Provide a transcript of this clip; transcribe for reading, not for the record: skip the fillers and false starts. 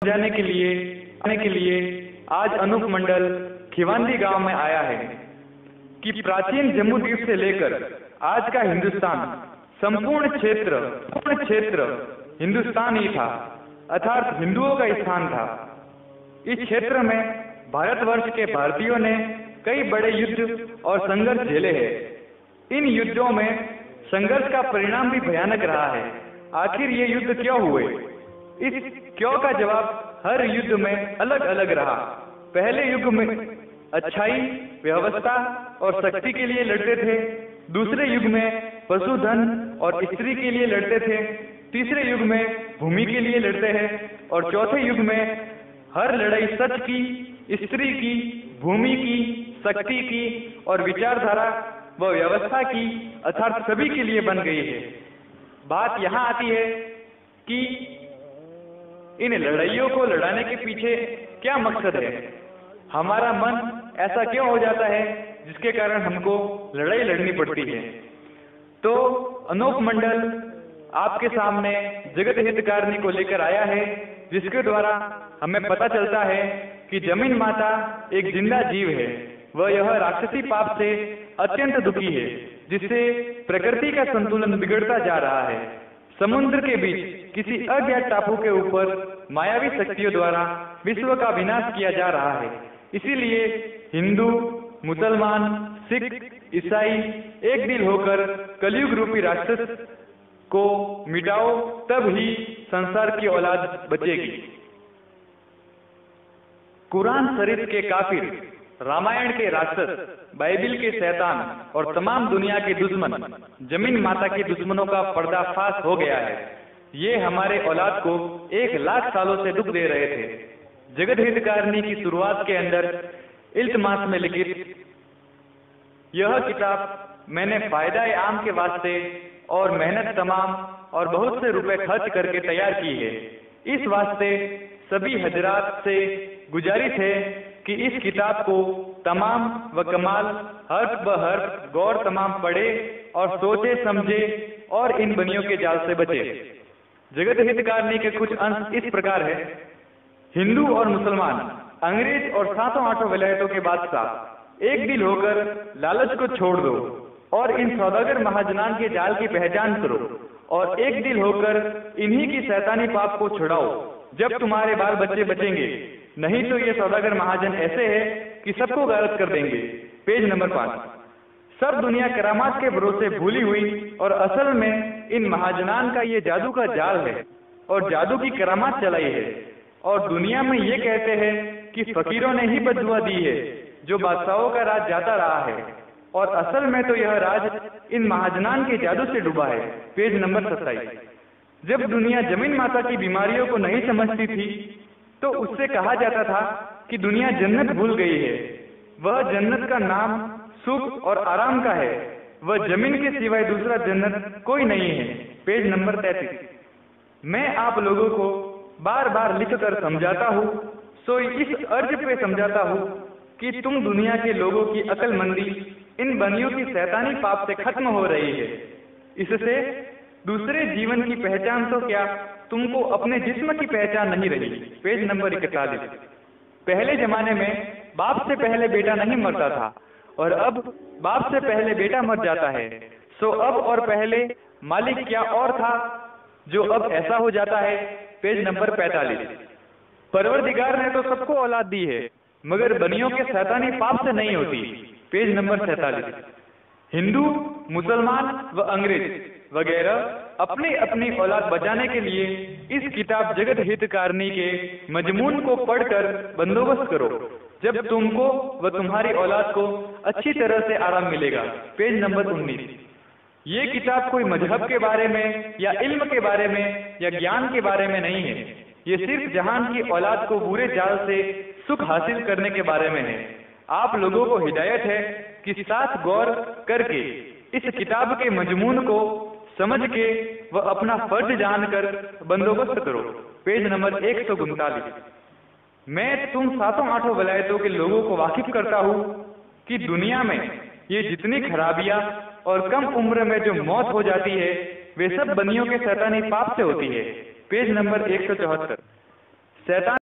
समझाने के लिए आज अनूप मंडल खिवांदी गांव में आया है कि प्राचीन जम्मू द्वीप से लेकर आज का हिंदुस्तान संपूर्ण क्षेत्र हिंदुस्तान ही था, अर्थात हिंदुओं का स्थान था। इस क्षेत्र में भारतवर्ष के भारतीयों ने कई बड़े युद्ध और संघर्ष झेले हैं। इन युद्धों में संघर्ष का परिणाम भी भयानक रहा है। आखिर ये युद्ध क्यों हुए? इस क्यों का जवाब हर युद्ध में अलग अलग रहा। पहले युग में अच्छाई, व्यवस्था और शक्ति के लिए लड़ते थे। दूसरे युग में पशुधन और स्त्री के लिए लड़ते थे। तीसरे युग में भूमि के लिए लड़ते हैं और चौथे युग में हर लड़ाई सच की, स्त्री की, भूमि की, शक्ति की और विचारधारा व व्यवस्था की, अर्थात सभी के लिए बन गई है। बात यहाँ आती है कि इन लड़ाइयों को लड़ाने के पीछे क्या मकसद है? हमारा मन ऐसा क्यों हो जाता है जिसके कारण हमको लड़ाई लड़नी पड़ती है? तो अनूप मंडल आपके सामने जगत हितकारिणी को लेकर आया है, जिसके द्वारा हमें पता चलता है कि जमीन माता एक जिंदा जीव है। वह यह राक्षसी पाप से अत्यंत दुखी है, जिससे प्रकृति का संतुलन बिगड़ता जा रहा है। समुद्र के बीच किसी अज्ञात टापू के ऊपर मायावी शक्तियों द्वारा विश्व का विनाश किया जा रहा है। इसीलिए हिंदू, मुसलमान, सिख, ईसाई एक दिल होकर कलयुग रूपी राक्षस को मिटाओ, तब ही संसार की औलाद बचेगी। कुरान शरीफ के काफिर, रामायण के राक्षस, बाइबिल के शैतान और तमाम दुनिया के दुश्मन, जमीन माता के दुश्मनों का पर्दाफाश हो गया है। ये हमारे औलाद को 1,00,000 सालों से दुख दे रहे थे। जगत हितकारिणी की शुरुआत के अंदर इल्तमास में लिखित यह किताब मैंने फायदा आम के वास्ते और मेहनत तमाम और बहुत से रुपए खर्च करके तैयार की है। इस वास्ते सभी हजरात से गुजारिश है कि इस किताब को तमाम व कमाल हर्फ ब हर्फ गौर तमाम पढ़े और सोचे समझे और इन बनियों के जाल से बचे। जगत हितकारिणी के कुछ अंश इस प्रकार है। हिंदू और मुसलमान, अंग्रेज और सातों आठों विलायतों के बादशाह एक दिल होकर लालच को छोड़ दो और इन सौदागर महाजनान के जाल की पहचान करो और एक दिल होकर इन्हीं की शैतानी पाप को छुड़ाओ, जब तुम्हारे बाल बच्चे बचेंगे। नहीं तो ये सौदागर महाजन ऐसे है कि सबको गायब कर देंगे। Page number 5। सब दुनिया करामात के भरोसे भूली हुई और असल में इन महाजनान का ये जादू का जाल है और जादू की करामात चलाई है और दुनिया में ये कहते हैं कि फकीरों ने ही बददुआ दी है जो बादशाहों का राज जाता रहा है और असल में तो यह राज इन महाजनान के जादू से डूबा है। Page number 27। जब दुनिया जमीन माता की बीमारियों को नहीं समझती थी तो उससे कहा जाता था कि दुनिया जन्नत भूल गई है। वह जन्नत का नाम सुख और आराम का है। वह जमीन के सिवाय दूसरा जन्नत कोई नहीं है। Page number 33। मैं आप लोगों को बार बार लिखकर समझाता हूँ, सो इस अर्ज पे समझाता हूँ कि तुम दुनिया के लोगों की अक्लमंदी इन बनियों की शैतानी पाप से खत्म हो रही है। इससे दूसरे जीवन की पहचान तो क्या, तुमको अपने जिस्म की पहचान नहीं रही। Page number 41। पहले जमाने में बाप से पहले बेटा नहीं मरता था और अब बाप से पहले बेटा मर जाता है। सो अब और पहले मालिक क्या और था जो अब ऐसा हो जाता है। Page number 45। परवरदिगार ने तो सबको औलाद दी है मगर बनियों के शैतानी पाप से नहीं होती। Page number 46। हिंदू, मुसलमान व अंग्रेज वगैरह अपनी अपनी औलाद बचाने के लिए इस किताब जगत हितकारिणी के मजमून को पढ़कर बंदोबस्त करो, जब तुमको व तुम्हारी औलाद को अच्छी तरह से आराम मिलेगा। Page number 19। ये किताब कोई मजहब के बारे में या इल्म के बारे में या ज्ञान के बारे में नहीं है। ये सिर्फ जहान की औलाद को बुरे जाल से सुख हासिल करने के बारे में है। आप लोगों को हिदायत है कि साथ गौर करके इस किताब के मजमून को समझ के वह अपना फर्ज जानकर बंदोबस्त करो। Page number 139। मैं तुम सातों आठों वलायतों के लोगों को वाकिफ करता हूँ कि दुनिया में ये जितनी खराबियां और कम उम्र में जो मौत हो जाती है वे सब बनियों के शैतानी पाप से होती है। Page number 174। शैतान